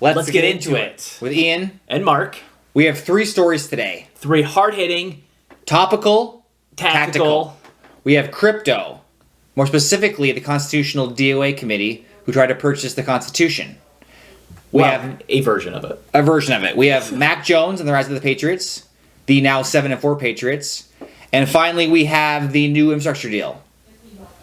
Let's get into it. With Ian and Mark. We have 3 stories today. 3 hard-hitting, topical, tactical. We have crypto. More specifically, the Constitutional DOA Committee, who tried to purchase the Constitution. We have a version of it. A version of it. We have Mac Jones and the rise of the Patriots, the now 7-4 Patriots, and finally we have the new infrastructure deal.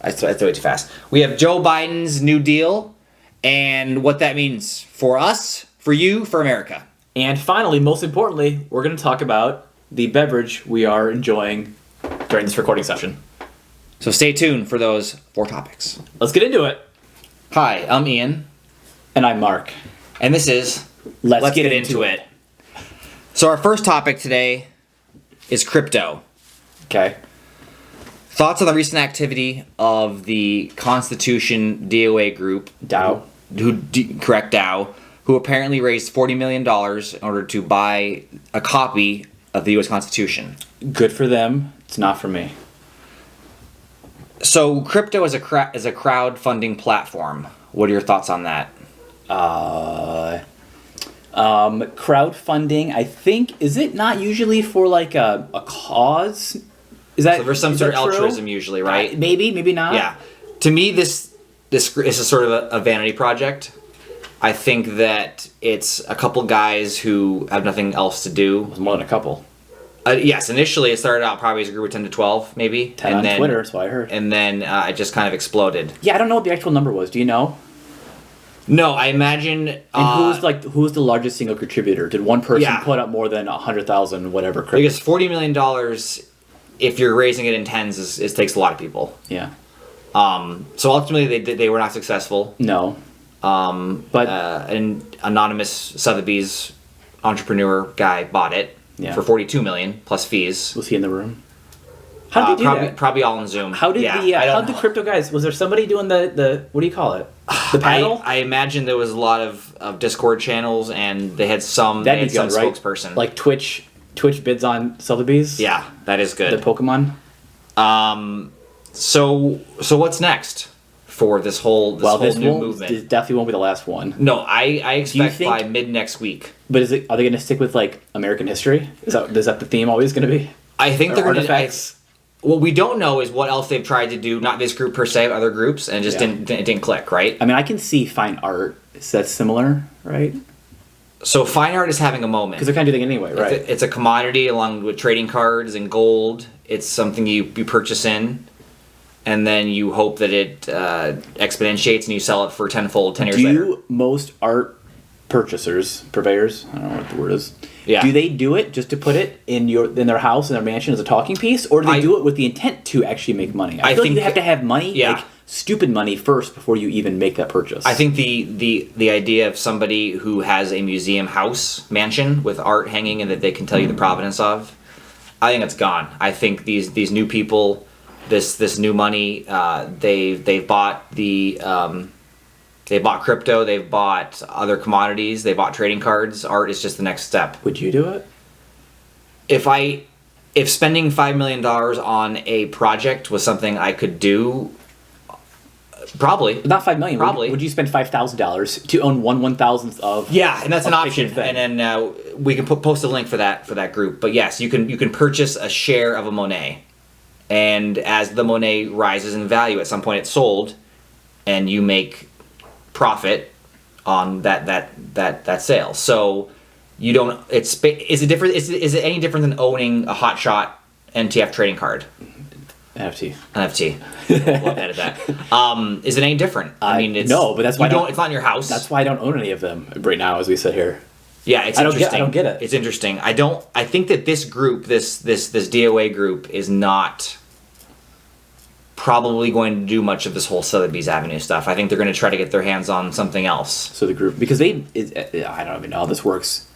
That's way too fast. We have Joe Biden's New Deal and what that means for us, for you, for America. And finally, most importantly, we're going to talk about the beverage we are enjoying during this recording session. So stay tuned for those 4 topics. Let's get into it. Hi, I'm Ian. And I'm Mark. And this is Let's get into it. So our first topic today is crypto. Okay. Thoughts on the recent activity of the Constitution DOA group, DAO, DAO, who apparently raised $40 million in order to buy a copy of the U.S. Constitution. Good for them. It's not for me. So crypto is a crowdfunding platform. What are your thoughts on that? Crowdfunding, I think, is it not usually for like a cause? Is that so there's some sort of altruism usually, right? Maybe not. Yeah. To me, this is a sort of a vanity project. I think that it's a couple guys who have nothing else to do. It was more than a couple. Yes, initially it started out probably as a group of 10 to 12, maybe. 10 on Twitter, that's what I heard. And then it just kind of exploded. Yeah, I don't know what the actual number was. Do you know? No, I imagine... And who's the largest single contributor? Did one person put up more than 100,000, whatever? Because $40 million, if you're raising it in tens, it takes a lot of people. Yeah. So ultimately they were not successful. No. But an anonymous Sotheby's entrepreneur guy bought it for $42 million plus fees. Was he in the room? How did they do that? Probably all on Zoom. How did the crypto guys? Was there somebody doing the what do you call it? The panel? I imagine there was a lot of Discord channels, and they had some spokesperson. Like Twitch bids on Sotheby's. Yeah, that is good. The Pokemon. So what's next for this whole new movement? This definitely won't be the last one. No, I expect by mid next week. But are they going to stick with like American history? Is that the theme always going to be? I think they're going to. What we don't know is what else they've tried to do. Not this group per se, other groups, and it just didn't click. Right. I mean, I can see fine art. Is that similar? Right. So fine art is having a moment because they're kind of doing it anyway, right? It's a commodity along with trading cards and gold. It's something you purchase in. And then you hope that it exponentiates and you sell it for tenfold 10 years later. Do most art purveyors, I don't know what the word is, yeah. Do they do it just to put it in their house, in their mansion as a talking piece? Or do they do it with the intent to actually make money? I feel like they have to have money, like stupid money first before you even make that purchase. I think the idea of somebody who has a museum house, mansion, with art hanging and that they can tell you the provenance of, I think it's gone. I think these new people... This new money, they've bought they bought crypto, they've bought other commodities, they bought trading cards. Art is just the next step. Would you do it? If spending $5 million on a project was something I could do, probably. Not $5 million. Probably. Would you spend $5,000 to own 1/1000th of? Yeah, and that's an option. Thing. And then we can post a link for that group. But yes, you can purchase a share of a Monet. And as the Monet rises in value, at some point it's sold, and you make profit on that sale. So you don't. Is it different? Is it any different than owning a hotshot NTF trading card? NFT. We'll edit that. Is it any different? I mean, it's no, but that's why it's not in your house. That's why I don't own any of them right now, as we sit here. Yeah, it's interesting. I don't get it. It's interesting. I think that this group, this DOA group, is not probably going to do much of this whole Sotheby's Avenue stuff. I think they're going to try to get their hands on something else. So the group, because I don't even know how this works.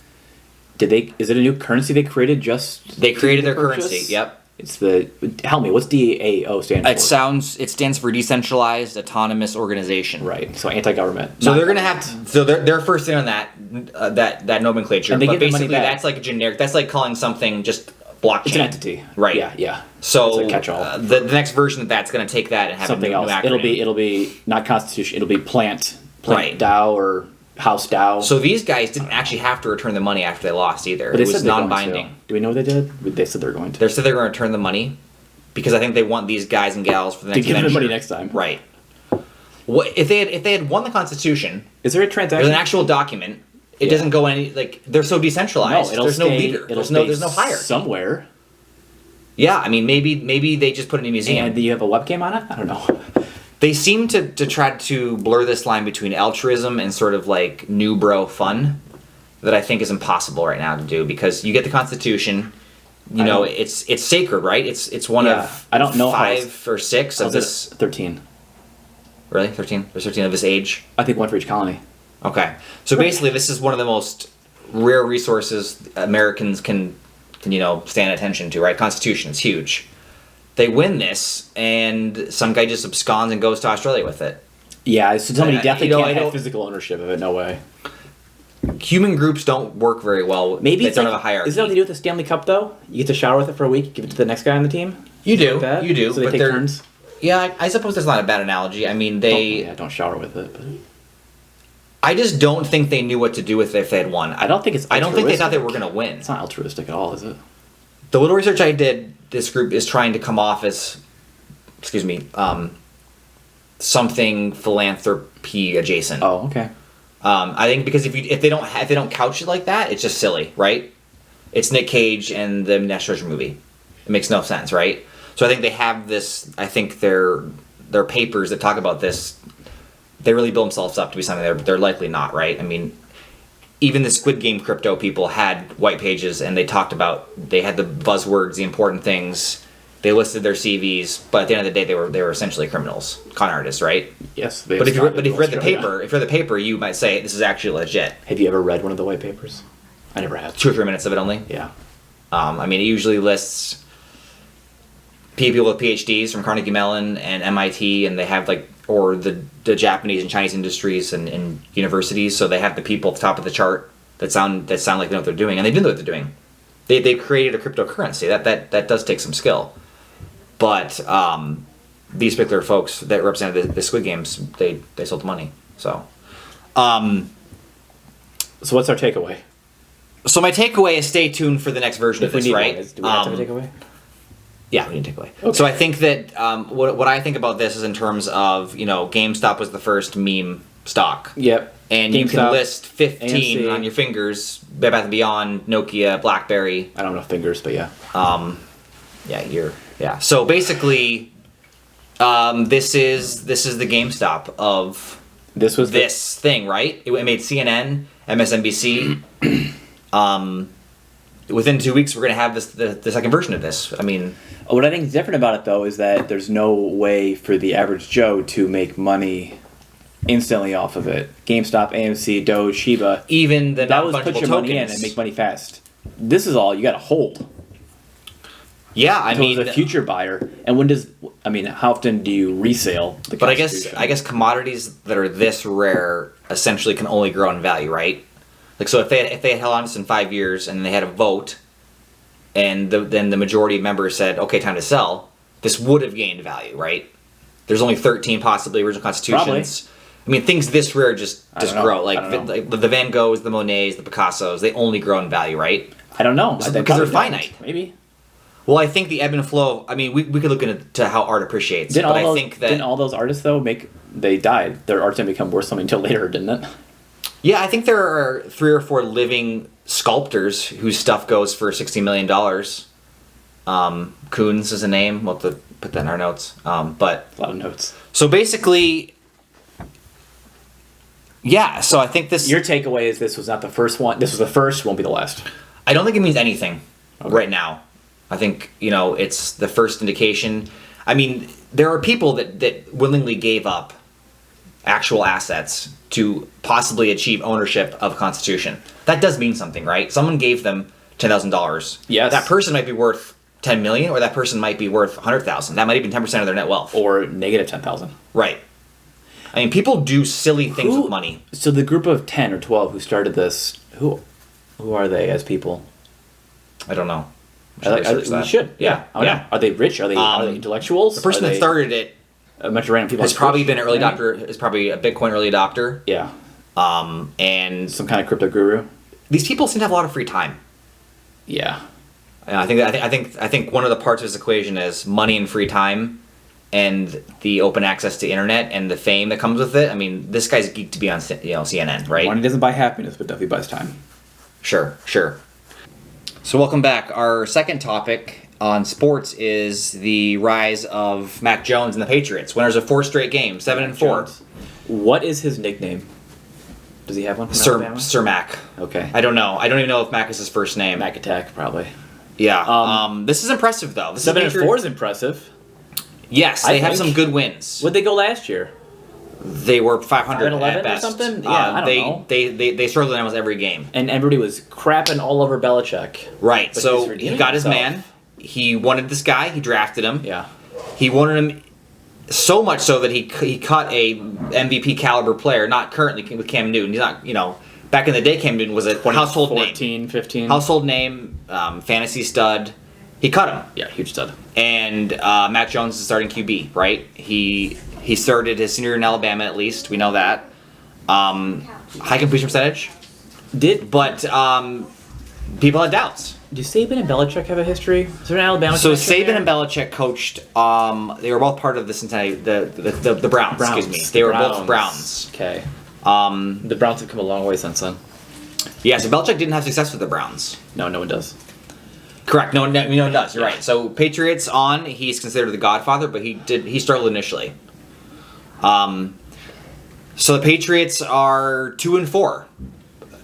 Is it a new currency they created They created their currency, yep. It's help me, what's DAO stand for? It stands for Decentralized Autonomous Organization. Right, so anti-government. So they're going to have they're first in on that nomenclature. And they but give basically money back. That's like a generic, that's like calling something just blockchain. It's an entity. Right. Yeah. So it's a catch-all. The next version of that's going to take that and have something a new else. acronym. It'll be not Constitution. It'll be Plant right. DAO or House Dow. So these guys didn't actually have to return the money after they lost either. But it was non-binding. Do we know what they did? They said they're going to. They said they're going to return the money because I think they want these guys and gals for the next to give them the money next time. Right. What if they had won the Constitution? Is there a transaction? There's an actual document. It doesn't go any like they're so decentralized. No, there's no leader. There's no hierarchy somewhere. Yeah, I mean maybe they just put it in a museum. And do you have a webcam on it? I don't know. They seem to try to blur this line between altruism and sort of like new bro fun that I think is impossible right now to do because you get the Constitution, you know, it's sacred, right? It's one of I don't know 5 or 6 of this 13. Really? 13? There's 13 of this age? I think one for each colony. Okay. So basically this is one of the most rare resources Americans can stand attention to, right? Constitution is huge. They win this, and some guy just absconds and goes to Australia with it. Yeah, so somebody definitely can't have physical ownership of it. No way. Human groups don't work very well. Maybe they don't have a hierarchy. Is that what they do with the Stanley Cup, though? You get to shower with it for a week, give it to the next guy on the team? You do. Like you do. So they take turns? Yeah, I suppose that's not a bad analogy. I mean, don't shower with it. But... I just don't think they knew what to do with it if they had won. I don't think it's altruistic. I don't think they thought they were going to win. It's not altruistic at all, is it? The little research I did, this group is trying to come off as, something philanthropy adjacent. Oh, okay. I think because if they don't couch it like that, it's just silly, right? It's Nick Cage and the National Treasure movie. It makes no sense, right? So I think they have this. I think their papers that talk about this, they really build themselves up to be something they're likely not, right? I mean, even the Squid Game crypto people had white pages and they had the buzzwords, the important things. They listed their CVs, but at the end of the day, they were essentially criminals, con artists, right? Yes. But if you read the paper, you might say this is actually legit. Have you ever read one of the white papers? I never have. 2 or 3 minutes of it only. Yeah. I mean, it usually lists people with PhDs from Carnegie Mellon and MIT, and they have or the Japanese and Chinese industries and universities. So they have the people at the top of the chart that sound like they know what they're doing, and they do know what they're doing. They created a cryptocurrency that does take some skill. But these particular folks that represented the Squid Games, they sold the money. So what's our takeaway? So my takeaway is stay tuned for the next version of this, right? Do we have to have a takeaway? Yeah, we need a takeaway. Okay. So I think that what I think about this is in terms of, GameStop was the first meme stock. Yep. And GameStop, you can list 15 AMC. On your fingers, Bed Bath & Beyond, Nokia, BlackBerry. I don't know fingers, but yeah. Yeah. So basically, this is the GameStop of this thing, right? It made CNN, MSNBC. Within 2 weeks, we're going to have the second version of this. I mean, what I think is different about it, though, is that there's no way for the average Joe to make money instantly off of it. GameStop, AMC, Doge, Shiba. Even the that was put your money in and make money fast. This is all you got to hold. Yeah, I mean, as a future buyer, and how often do you resale the? But I guess commodities that are this rare essentially can only grow in value, right? So if they had held on to this in 5 years and they had a vote, and then the majority of members said, "Okay, time to sell," this would have gained value, right? There's only 13 possibly original constitutions. Probably. I mean, things this rare just grow. Like the Van Goghs, the Monets, the Picassos, they only grow in value, right? I don't know. Because they're finite. Maybe. Well, I think the ebb and flow. I mean, we could look into how art appreciates. Didn't all those artists though they died? Their art didn't become worth something until later, didn't it? Yeah, I think there are 3 or 4 living sculptors whose stuff goes for $60 million. Koons is a name. We'll have to put that in our notes. But a lot of notes. So basically, yeah. So I think this. Your takeaway is this was not the first one. This was the first. Won't be the last. I don't think it means anything right now. I think it's the first indication. I mean, there are people that willingly gave up actual assets to possibly achieve ownership of a constitution. That does mean something, right? Someone gave them $10,000. Yes. That person might be worth $10 million, or that person might be worth $100,000. That might even 10% of their net wealth, or negative $10,000. Right. I mean, people do silly things with money. So the group of 10 or 12 who started this, who are they as people? I don't know. We should. Yeah. Yeah. Are they rich? Are they intellectuals? The person that started it a bunch of random people has probably been an early adopter. Is probably a Bitcoin early adopter. Yeah. And some kind of crypto guru. These people seem to have a lot of free time. Yeah. And I think one of the parts of this equation is money and free time, and the open access to internet and the fame that comes with it. I mean, this guy's geeked to be on CNN, right? Money doesn't buy happiness, but definitely buys time. Sure. So welcome back. Our second topic on sports is the rise of Mac Jones and the Patriots. Winners of 4 straight games, 7-4. What is his nickname? Does he have one? Sir Mac. Okay. I don't know. I don't even know if Mac is his first name. Mac Attack, probably. Yeah. This is impressive, though. 7-4 is impressive. Yes, they have some good wins. What'd they go last year? They were 500 at best. Or something? Yeah, I don't know. They struggled in almost every game. And everybody was crapping all over Belichick. Right. So he got his man. He wanted this guy. He drafted him. Yeah. He wanted him so much so that he cut a MVP caliber player. Not currently with Cam Newton. He's not. Back in the day, Cam Newton was a household 14, 15. Household name, fantasy stud. He cut him. Yeah, huge stud. And Mac Jones is starting QB, right? He started his senior year in Alabama, at least. We know that. High completion percentage. But people had doubts. Do Saban and Belichick have a history? Is there an Alabama? So Saban and Belichick coached. They were both part of the Cincinnati, the Browns. Excuse me. They were both Browns. Okay. The Browns have come a long way since then. Yeah. So Belichick didn't have success with the Browns. No one does. Correct. No one does. You're right. So Patriots he's considered the Godfather, but he struggled initially. So the Patriots are 2-4,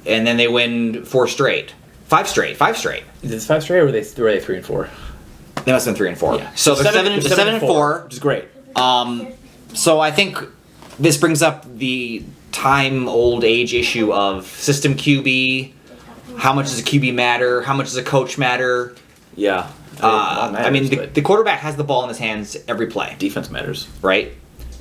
and then they win 5 straight. Is this 5 straight, or were they 3-4? They must have been 3-4. Yeah. So they're 7-4, which is great. So I think this brings up the old age issue of system QB. How much does a QB matter? How much does a coach matter? Yeah. The quarterback has the ball in his hands every play. Defense matters. Right?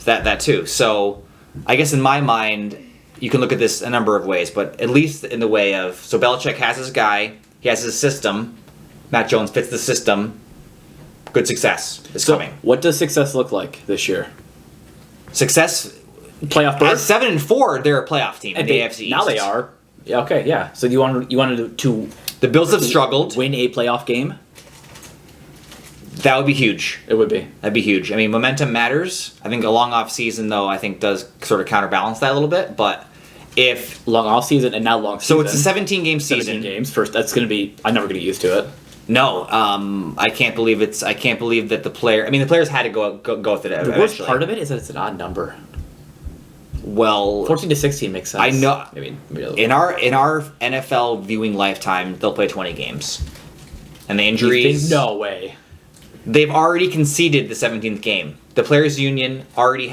That too. So I guess in my mind, you can look at this a number of ways, but at least in the way of, so Belichick has his guy, he has his system, Mac Jones fits the system, good success is coming. What does success look like this year? Success, playoff berth? At 7-4, they're a playoff team in the AFC East. Now they are. Yeah, okay, yeah. So you wanted to the Bills have struggled. Win a playoff game? That would be huge. It would be. That'd be huge. I mean, momentum matters. I think a long off season, though, I think does sort of counterbalance that a little bit. But if long off season and now long season, so it's a 17-game season. 17 games. First, that's going to be. I'm never going to get used to it. No, I can't believe I can't believe that the player. I mean, the players had to go with it. The worst part of it is that it's an odd number. Well, 14 to 16 makes sense. I know. Maybe in our NFL viewing lifetime, they'll play 20 games, and the injuries. No way. They've already conceded the 17th game. The Players Union already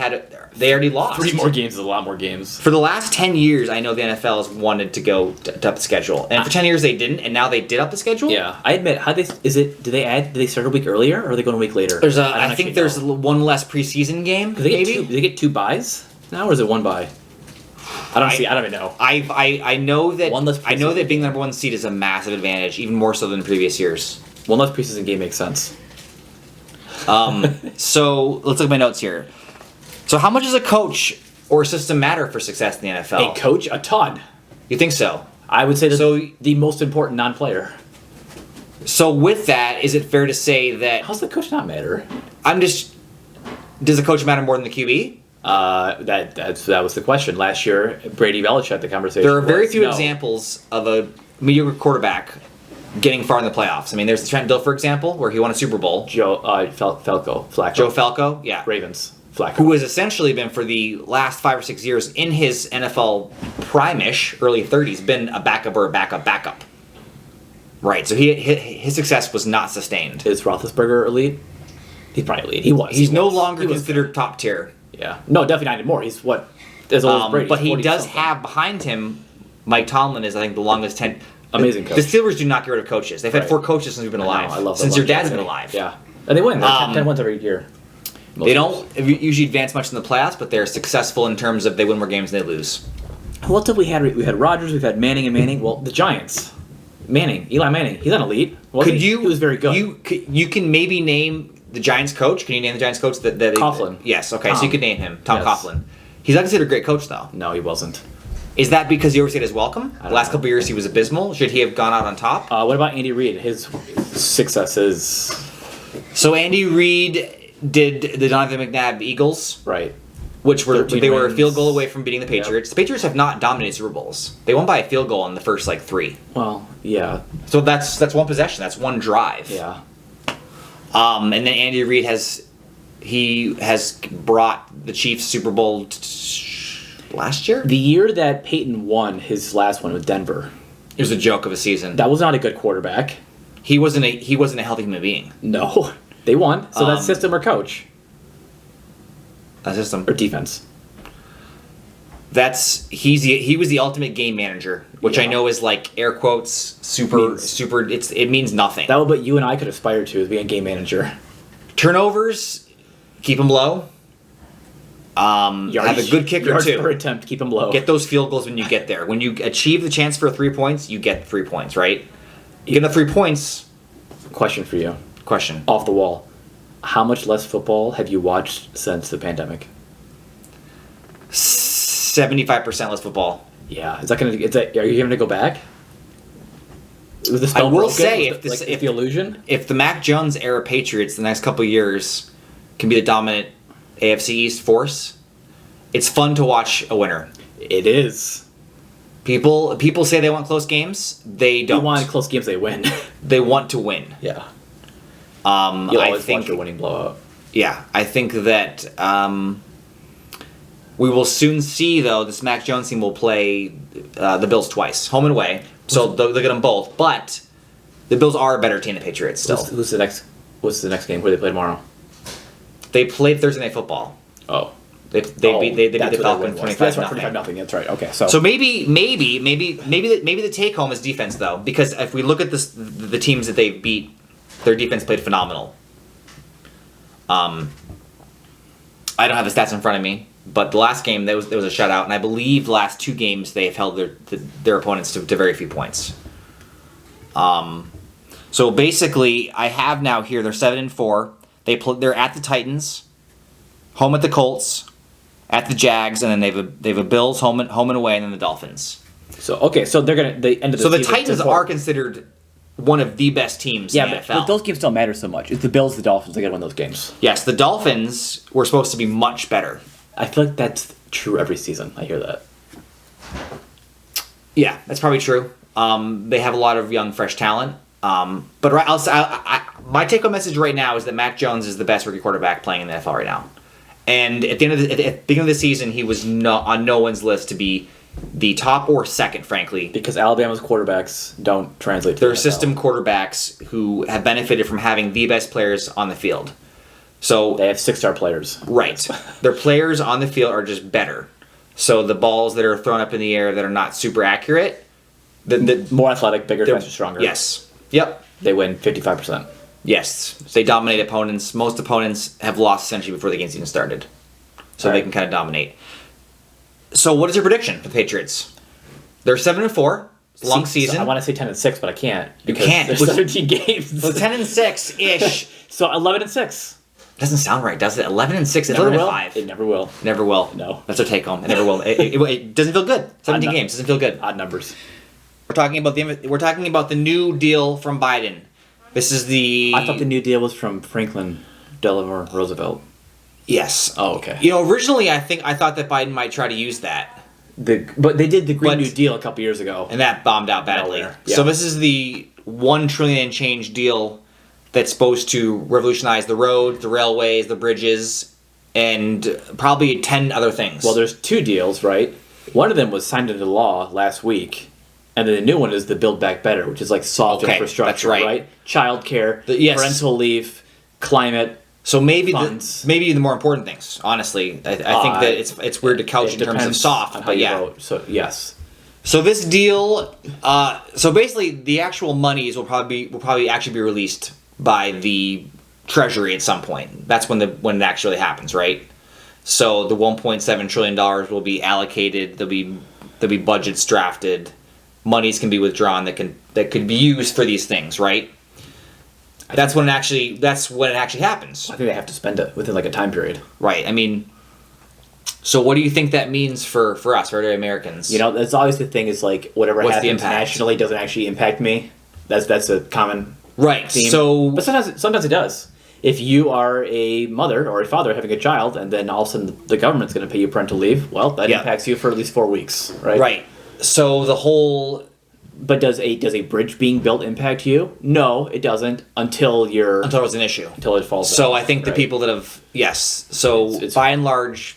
they already lost. 3 more games is a lot more games. For the last 10 years, I know the NFL has wanted to go to up the schedule. And for 10 years they didn't, and now they did up the schedule? Yeah. I admit, did they start a week earlier, or are they going a week later? I think there's one less preseason game, do they get 2 buys now, or is it 1 bye? I don't even know. I know that being the number 1 seed is a massive advantage, even more so than previous years. 1 less preseason game makes sense. So let's look at my notes here. So how much does a coach or system matter for success in the NFL? A coach, a ton. You think so? I would say that's the most important non-player. So with that, is it fair to say that... How's the coach not matter? Does the coach matter more than the QB? That was the question. Last year, Brady Belichick, the conversation. There are very few examples of a mediocre quarterback getting far in the playoffs. I mean, there's the Trent Dilfer example where he won a Super Bowl. Joe Flacco, yeah. Ravens, Flacco. Who has essentially been for the last 5 or 6 years in his NFL prime-ish, early 30s, been a backup or a backup. Right, so his success was not sustained. Is Roethlisberger elite? He's probably elite. He was. He's no longer considered top tier. Yeah. No, definitely not anymore. He's what? As old as Brady. But he does have behind him, Mike Tomlin is, I think, the longest amazing coach. The Steelers do not get rid of coaches. They've had 4 coaches since we've been alive. I love since your dad's been alive. Yeah. And they win. They're 10 wins every year. They don't usually advance much in the playoffs, but they're successful in terms of they win more games than they lose. What did we had? We had Rodgers, we've had Manning and Manning. Well, the Giants. Eli Manning. He's not elite. He was very good. You can maybe name the Giants coach. Can you name the Giants coach? Coughlin. Yes, okay, so you could name him. Tom Coughlin. He's not considered a great coach, though. No, he wasn't. Is that because he overstayed his welcome? The last couple of years he was abysmal. Should he have gone out on top? What about Andy Reid? His successes. So Andy Reid did the Donovan McNabb Eagles. Right. Which were a field goal away from beating the Patriots. Yep. The Patriots have not dominated Super Bowls. They won by a field goal in the first 3. Well, yeah. So that's one possession. That's one drive. Yeah. And then Andy Reid has brought the Chiefs Super Bowl last year. The year that Peyton won his last one with Denver. It was a joke of a season. That was not a good quarterback. He wasn't a healthy human being. No, they won. So that's system or coach. A system or defense. He was the ultimate game manager, which I know is air quotes super. It means nothing. That what you and I could aspire to is being a game manager. Turnovers, keep them low. Have a good kicker too. Per attempt, keep them low. Get those field goals when you get there. When you achieve the chance for 3 points, you get 3 points, right? You get the 3 points. Question for you. Question. Off the wall. How much less football have you watched since the pandemic? 75% less football. Yeah. Are you going to go back? Was the spell I will broken? say, if the illusion? If the Mac Jones era Patriots the next couple of years can be the dominant AFC East force, it's fun to watch a winner. It is. People say they want close games. They don't. They want close games, they win. They want to win. Yeah. You'll always want your winning blowout. Yeah, I think that we will soon see, though, this Mac Jones team will play the Bills twice, home and away. So they'll get them both. But the Bills are a better team than the Patriots still. What's the next game? Where do they play tomorrow? They played Thursday Night Football. Oh. They beat the Falcons 25-0. That's right, 25-0. That's right. Okay, so maybe the take home is defense, though, because if we look at the teams that they beat, their defense played phenomenal. I don't have the stats in front of me, but the last game there was a shutout, and I believe the last 2 games they have held their opponents to very few points. So basically, I have now here they're 7-4. They're at the Titans, home at the Colts, at the Jags, and then they have a Bills home and away, and then the Dolphins. So they're gonna the end of the season. So the Titans are considered one of the best teams in the NFL. But those games don't matter so much. It's the Bills, the Dolphins, they gotta win those games. Yes, the Dolphins were supposed to be much better. I feel like that's true every season. I hear that. Yeah, that's probably true. They have a lot of young, fresh talent. But my take-home message right now is that Mac Jones is the best rookie quarterback playing in the NFL right now. And at the beginning of the season, he was on no one's list to be the top or second, frankly. Because Alabama's quarterbacks don't translate to They're system quarterbacks who have benefited from having the best players on the field. So they have 6-star players. Right. Their players on the field are just better. So the balls that are thrown up in the air that are not super accurate... The more athletic, bigger, faster, stronger. Yes. Yep. They win 55%. Yes. They dominate opponents. Most opponents have lost essentially before the game's even started. So they can kind of dominate. So what is your prediction for the Patriots? They're 7-4. Long season. So I want to say 10-6, but I can't. You can't. There's 17 games. Well, 10-6-ish. So 11-6. Doesn't sound right, does it? 11-6. It's 11-5. It never will. Never will. No. That's our take home. It never will. It doesn't feel good. 17 games doesn't feel good. Odd numbers. We're talking about the new deal from Biden. This is the... I thought the new deal was from Franklin Delano Roosevelt. Yes. Oh, okay. Originally I thought that Biden might try to use that. But they did the Green New Deal a couple years ago. And that bombed out badly. Yeah. So this is the $1 trillion and change deal that's supposed to revolutionize the roads, the railways, the bridges, and probably 10 other things. Well, there's 2 deals, right? One of them was signed into law last week. And then the new one is the Build Back Better, which is like soft infrastructure, that's right? Childcare, parental leave, climate. So maybe the more important things. Honestly, I think that it's weird to couch in terms of soft, but yeah. Vote. So yes. So this deal, so basically the actual monies will probably actually be released by the Treasury at some point. That's when it actually happens, right? So the $1.7 trillion will be allocated. There'll be budgets drafted. Monies can be withdrawn that could be used for these things, right? That's when it actually happens. I think they have to spend it within like a time period. Right. I mean, So what do you think that means for us, for Americans? That's always the thing is like whatever happens nationally doesn't actually impact me. That's a common theme. But sometimes it does. If you are a mother or a father having a child, and then all of a sudden the government's going to pay you parental leave, well, that impacts you for at least 4 weeks, right? Right. So the whole... But does a bridge being built impact you? No, it doesn't until it's an issue. Until it falls So I think the people that have... Yes. So it's by and large,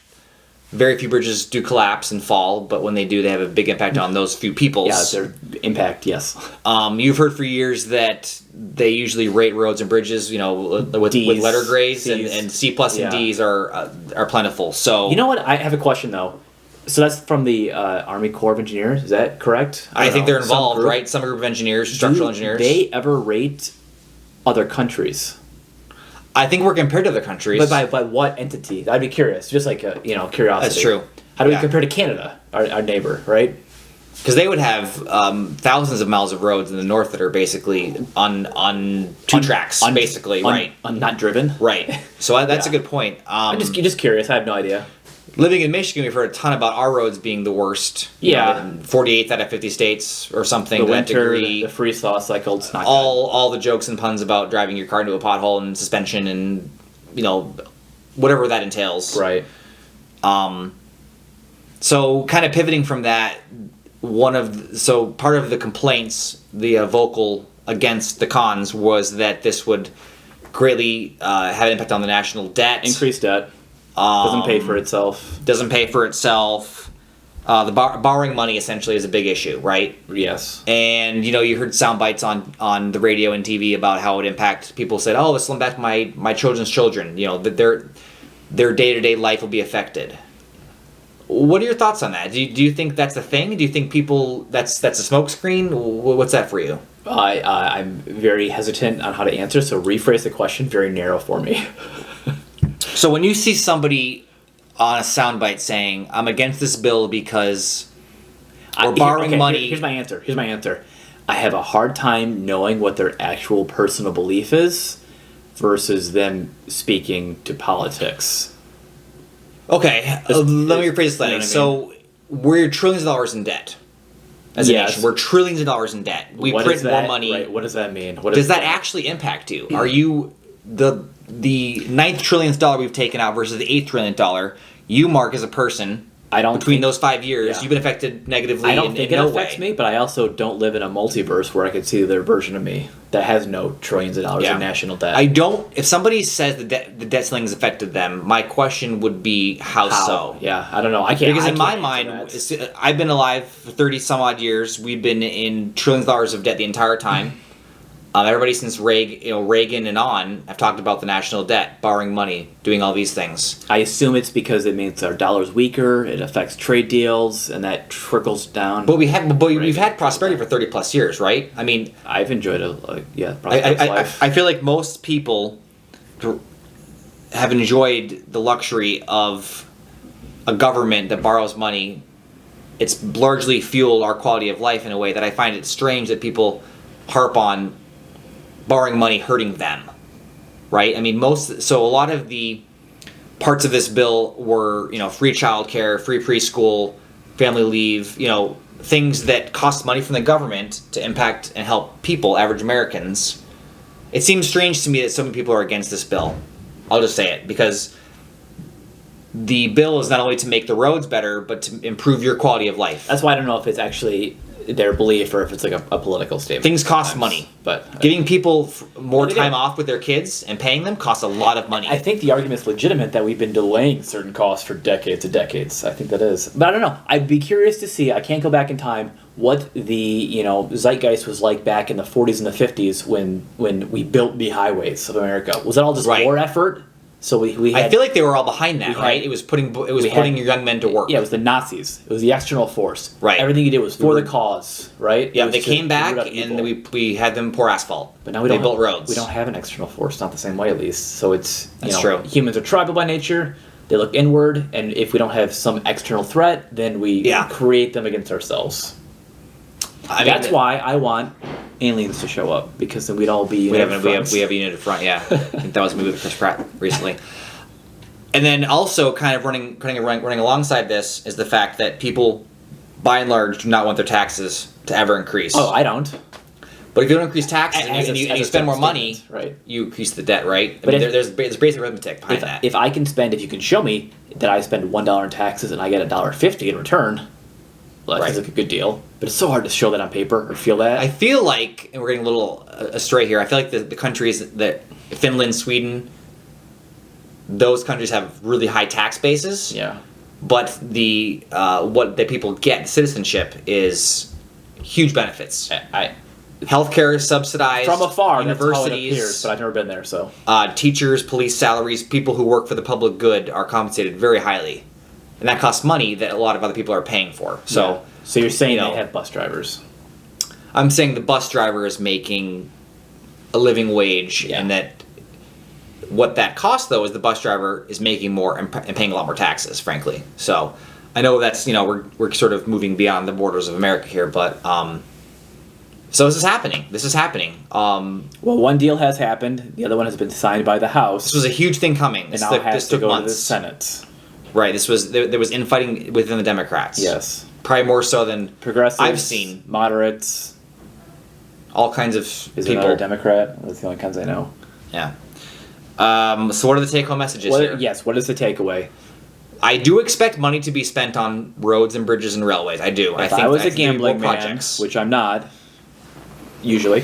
very few bridges do collapse and fall, but when they do, they have a big impact on those few peoples. Yeah, their impact, yes. You've heard for years that they usually rate roads and bridges, with letter grades, and C plus and Ds are plentiful. So you know what? I have a question though. So that's from the Army Corps of Engineers. Is that correct? I think they're involved, right? Some group of engineers, structural engineers. Do they ever rate other countries? I think we're compared to other countries. But by what entity? I'd be curious. Just like curiosity. That's true. How do we compare to Canada, our neighbor, right? Because they would have thousands of miles of roads in the north that are basically on tracks, basically, right? Not driven. Right. So that's a good point. I'm just curious. I have no idea. Living in Michigan, we've heard a ton about our roads being the worst. 48th out of 50 states or something. The winter, the freeze thaw cycle, it's not all the jokes and puns about driving your car into a pothole and suspension and, whatever that entails. Right. So kind of pivoting from that, part of the complaints, the vocal against the cons was that this would greatly have an impact on the national debt. Increased debt. Doesn't pay for itself. The borrowing money essentially is a big issue, right? Yes. And you heard sound bites on the radio and TV about how it would impact. People said, "Oh, this will impact my children's children." That their day-to-day life will be affected. What are your thoughts on that? Do you think that's a thing? Do you think people that's a smokescreen? What's that for you? I'm very hesitant on how to answer, so rephrase the question. Very narrow for me. So when you see somebody on a soundbite saying, "I'm against this bill because we're borrowing money," here's my answer. I have a hard time knowing what their actual personal belief is versus them speaking to politics. Okay, let me rephrase this slightly. So we're trillions of dollars in debt. As a nation, we're trillions of dollars in debt. We print more money. Right. What does that mean? Does that actually impact you? Are you the 9th trillionth dollar we've taken out versus the 8th trillionth dollar? You, Mark, as a person, between those 5 years, you've been affected negatively. I don't think it affects me, but I also don't live in a multiverse where I could see their version of me that has no trillions of dollars in national debt. If somebody says the debt ceiling has affected them, my question would be how so? Yeah, I don't know. I can't. Because in my mind, I've been alive for 30 some odd years. We've been in trillions of dollars of debt the entire time. Everybody since Reagan and on have talked about the national debt, borrowing money, doing all these things. I assume it's because it means our dollar's weaker, it affects trade deals, and that trickles down. But we've had prosperity for 30 plus years, right? I mean, I've enjoyed prosperous life. I feel like most people have enjoyed the luxury of a government that borrows money. It's largely fueled our quality of life in a way that I find it strange that people harp on borrowing money hurting them, right? I mean, so a lot of the parts of this bill were, free childcare, free preschool, family leave, things that cost money from the government to impact and help people, average Americans. It seems strange to me that so many people are against this bill. I'll just say it, because the bill is not only to make the roads better, but to improve your quality of life. That's why I don't know if it's actually their belief or if it's like a political statement. Things cost money, but giving people more time off with their kids and paying them costs a lot of money. I think the argument is legitimate that we've been delaying certain costs for decades and decades. I think that is, but I don't know. I'd be curious to see. I can't go back in time what the zeitgeist was like back in the 40s and the 50s when we built the highways of America. Was that all just war effort? So we had, I feel like they were all behind that, right? It was putting your young men to work. Yeah, it was the Nazis. It was the external force. Right. Everything you did was for the cause, right? Yeah, they came back and we had them pour asphalt. But now they built roads. We don't have an external force, not the same way at least. So it's true. Humans are tribal by nature. They look inward, and if we don't have some external threat, then we create them against ourselves. That's why I want aliens to show up, because then we'd all be we have a united front. Yeah, I think that was a movie with Chris Pratt recently. And then also kind of running alongside this is the fact that people, by and large, do not want their taxes to ever increase. Oh, I don't. But if you don't increase taxes and you spend more money, right, you increase the debt, right? But there's basic arithmetic behind that. If I can spend, if you can show me that I spend $1 in taxes and I get $1.50 in return, well, that's like a good deal. But it's so hard to show that on paper or feel that. I feel like, and we're getting a little astray here, I feel like the countries that, Finland, Sweden, those countries have really high tax bases. Yeah. But the what that people get, citizenship, is huge benefits. Healthcare is subsidized. From afar, universities, that's how it appears, but I've never been there, so. Teachers, police salaries, people who work for the public good are compensated very highly. And that costs money that a lot of other people are paying for. So, yeah. So you're saying they have bus drivers? I'm saying the bus driver is making a living wage, and that what that costs, though, is the bus driver is making more and paying a lot more taxes, frankly. So I know that's, we're sort of moving beyond the borders of America here, but so this is happening. Well, one deal has happened. The other one has been signed by the House. This was a huge thing coming. And now it has to go to the Senate. Right. There was infighting within the Democrats. Yes. Probably more so than progressives, I've seen. Moderates. All kinds of Is people. another Democrat? That's the only kinds I know. Yeah. So what are the take-home messages here? Yes, what is the takeaway? I do expect money to be spent on roads and bridges and railways. I do. If I was a gambling man, which I'm not, usually,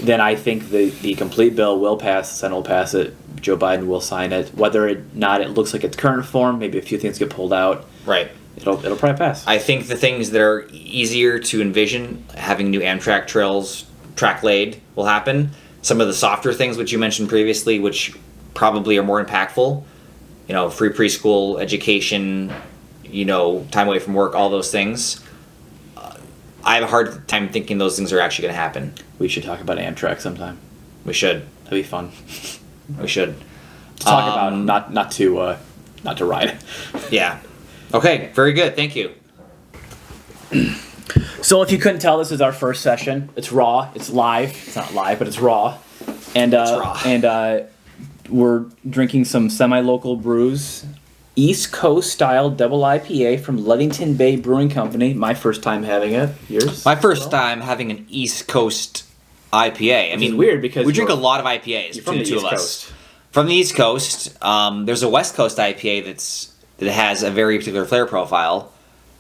then I think the complete bill will pass. The Senate will pass it. Joe Biden will sign it. Whether it looks like its current form, maybe a few things get pulled out. Right. It'll probably pass. I think the things that are easier to envision, having new Amtrak trails, track laid, will happen. Some of the softer things which you mentioned previously, which probably are more impactful, free preschool, education, time away from work, all those things. I have a hard time thinking those things are actually going to happen. We should talk about Amtrak sometime. We should. That'd be fun. We should. To talk about, not to ride. Yeah. Okay, very good. Thank you. So if you couldn't tell, this is our first session. It's raw. It's live. It's not live, but it's raw. And it's raw. And we're drinking some semi-local brews. East Coast style double IPA from Ludington Bay Brewing Company. My first time having it. Yours? My first time having an East Coast IPA. I mean, weird because we drink a lot of IPAs from the two East of us. Coast. From the East Coast, there's a West Coast IPA that has a very particular flavor profile,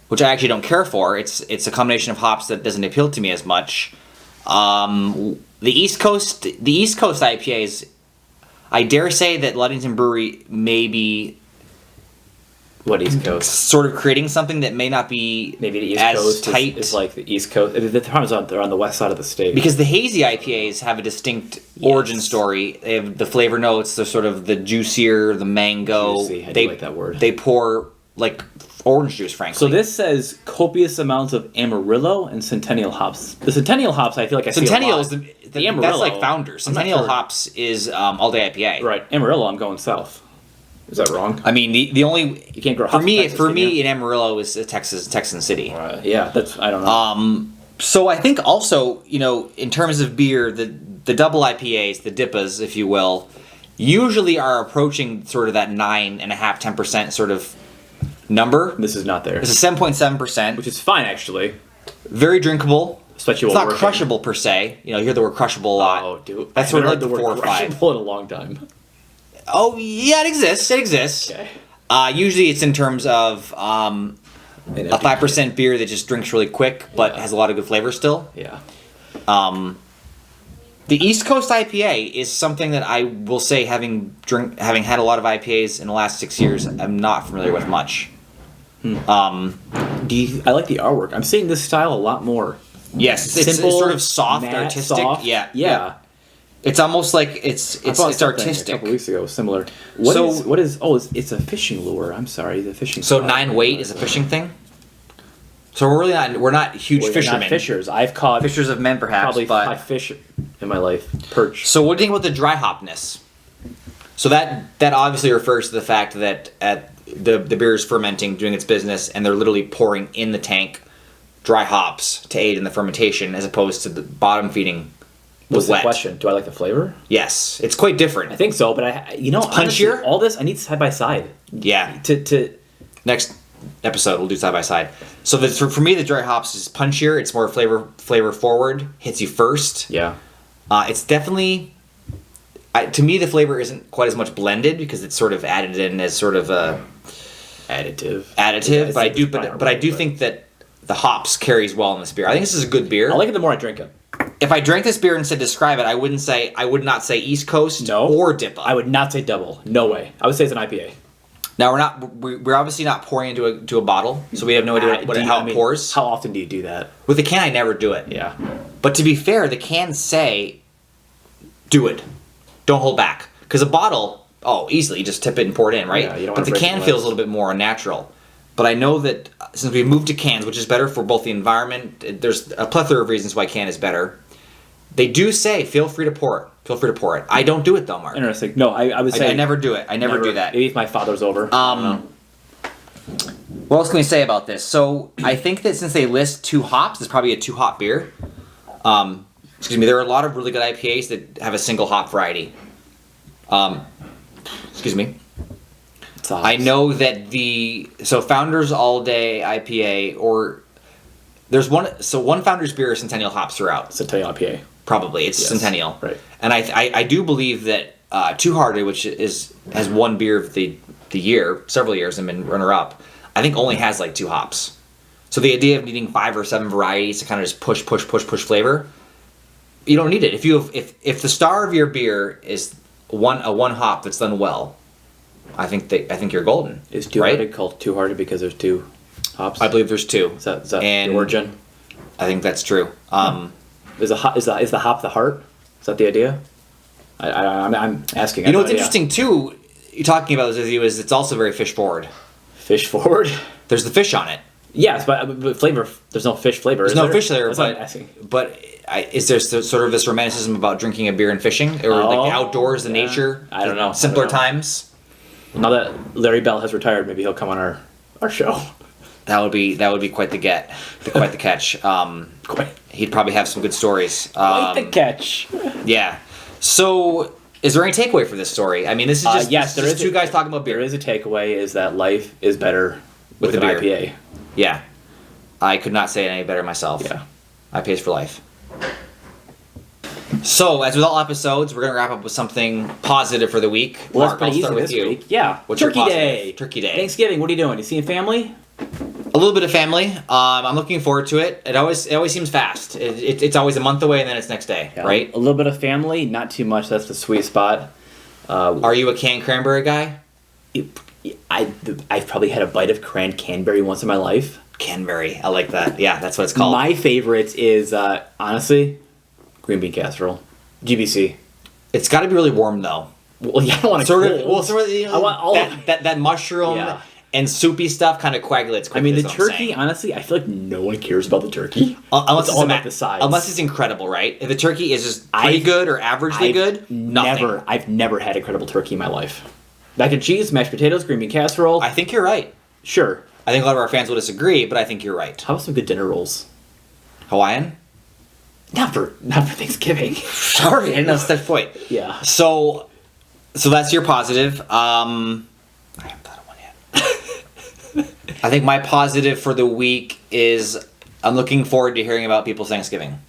which I actually don't care for. It's a combination of hops that doesn't appeal to me as much. The East Coast IPAs, I dare say that Ludington Brewery may be what East Coast sort of creating something that may not be maybe the East as Coast tight. Is like the East Coast. The problem is they're on the west side of the state. Because the hazy IPAs have a distinct origin story. They have the flavor notes. They're sort of the juicier, the mango. Juicy. I do like that word. They pour like orange juice, frankly. So this says copious amounts of Amarillo and Centennial hops. The Centennial hops, I feel like I see a lot. The Amarillo. That's like Founders. Centennial hops is all day IPA. Right. Amarillo, I'm going south. Is that wrong? I mean, the only you can't grow hops for me, in Amarillo is Texan City. Yeah, that's I don't know. So I think also in terms of beer, the double IPAs, the DIPAs, if you will, usually are approaching sort of that 9.5-10% sort of number. This is not there. This is 7.7%, which is fine actually. Very drinkable. Especially it's not crushable per se. You hear the word crushable a lot. Oh, dude, that's sort of like the 4 or 5. Crushable in a long time. Oh yeah, it exists. Okay. Usually it's in terms of a 5% beer that just drinks really quick, but has a lot of good flavor still. Yeah. The East Coast IPA is something that I will say, having had a lot of IPAs in the last 6 years, I'm not familiar with much. I like the artwork. I'm seeing this style a lot more. Yes, it's sort of soft, matte, artistic. Soft. Yeah. It's almost like it's artistic. A couple weeks ago, similar. What is? Oh, it's a fishing lure. I'm sorry, the fishing. So 9 weight is a fishing thing. So we're not huge fishermen. Not fishers. I've caught fishers of men, perhaps. Probably 5 fish in my life. Perch. So what do you think about the dry hopness? So that obviously refers to the fact that the beer is fermenting, doing its business, and they're literally pouring in the tank dry hops to aid in the fermentation, as opposed to the bottom feeding What's the wet. question? Do I like the flavor? Yes, it's quite different. I think so, but honestly, punchier? all this I need side by side. Yeah. To Next episode, we'll do side by side. So for me, the dry hops is punchier. It's more flavor forward. Hits you first. yeah. It's definitely, to me, the flavor isn't quite as much blended because it's sort of added in as sort of a Additive. additive. Yeah, but I do, it's probably but I do think that the hops carries well in this beer. I think this is a good beer. I like it the more I drink it. If I drank this beer and said describe it, I would not say East Coast or Dipa. I would not say double. No way. I would say it's an IPA. Now we're obviously not pouring into a bottle, so we have no idea how it pours. How often do you do that? With the can, I never do it. Yeah. But to be fair, the cans say, do it. Don't hold back. Because a bottle, easily, you just tip it and pour it in, right? Yeah, you don't but wanna the break can the feels glass. a little bit more unnatural. But I know that since we've moved to cans, which is better for both the environment, there's a plethora of reasons why can is better. They do say, feel free to pour it. Feel free to pour it. I don't do it though, Mark. Interesting. No, I would say I never do it. I never do that. Maybe if my father's over. What else can we say about this? So I think that since they list 2 hops, it's probably a 2 hop beer. There are a lot of really good IPAs that have a single hop variety. I know that Founders All Day IPA, or there's one Founders beer is Centennial hops throughout. Centennial IPA. Probably it's Yes, Centennial, right? And I do believe that Two Hearted, which has won beer of the year several years and been runner up, I think only has like 2 hops. So the idea of needing 5 or 7 varieties to kind of just push flavor, you don't need it. If the star of your beer is a one hop that's done well, I think you're golden. Is Two Hearted called Two Hearted because there's 2 hops? I believe there's 2. Is that the origin? I think that's true. Is the hop the heart? Is that the idea? I'm asking. What's interesting too, you're talking about this with you, is it's also very fish forward. Fish forward? There's the fish on it. Yes, but flavor. There's no fish flavor. There's no fish flavor. That's what I'm asking. But is there sort of this romanticism about drinking a beer and fishing, or like the outdoors, the nature? I don't know. Simpler times. Now that Larry Bell has retired, maybe he'll come on our show. That would be quite the catch. He'd probably have some good stories. Quite the catch. Yeah. So, is there any takeaway for this story? I mean, this is just there is 2 guys talking about beer. There is a takeaway: is that life is better with an beer. IPA. Yeah. I could not say it any better myself. Yeah. IPAs for life. So, as with all episodes, we're going to wrap up with something positive for the week. Well, Mark, that's pretty I'll start easy with this you. week. Yeah. What's your Turkey positive? Day. Turkey Day. Thanksgiving. What are you doing? You seeing family? A little bit of family. I'm looking forward to it. It always seems fast. It's always a month away and then it's next day, right? A little bit of family, not too much. That's the sweet spot. Are you a canned cranberry guy? I've probably had a bite of cranberry once in my life. Canberry. I like that. Yeah, that's what it's called. My favorite is, honestly, green bean casserole. GBC. It's got to be really warm, though. Well, yeah, I want to I want all that mushroom and soupy stuff kind of coagulates quickly. I mean, the turkey, honestly, I feel like no one cares about the turkey. Unless it's all about the sides. Unless it's incredible, right? If the turkey is just pretty good or averagely good, nothing. I've never had incredible turkey in my life. Mac and cheese, mashed potatoes, green bean casserole. I think you're right. Sure. I think a lot of our fans will disagree, but I think you're right. How about some good dinner rolls? Hawaiian? Not for Thanksgiving. Sorry, I didn't know that's the point. Yeah. So that's your positive. I haven't thought of one yet. I think my positive for the week is I'm looking forward to hearing about people's Thanksgiving.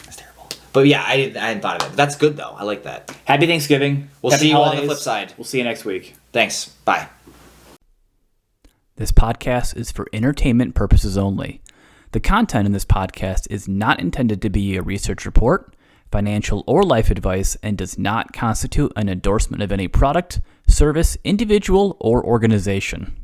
That's terrible. But yeah, I hadn't thought of it. That's good though. I like that. Happy Thanksgiving. We'll Happy see you holidays. on the flip side. We'll see you next week. Thanks. Bye. This podcast is for entertainment purposes only. The content in this podcast is not intended to be a research report, financial, or life advice, and does not constitute an endorsement of any product, service, individual, or organization.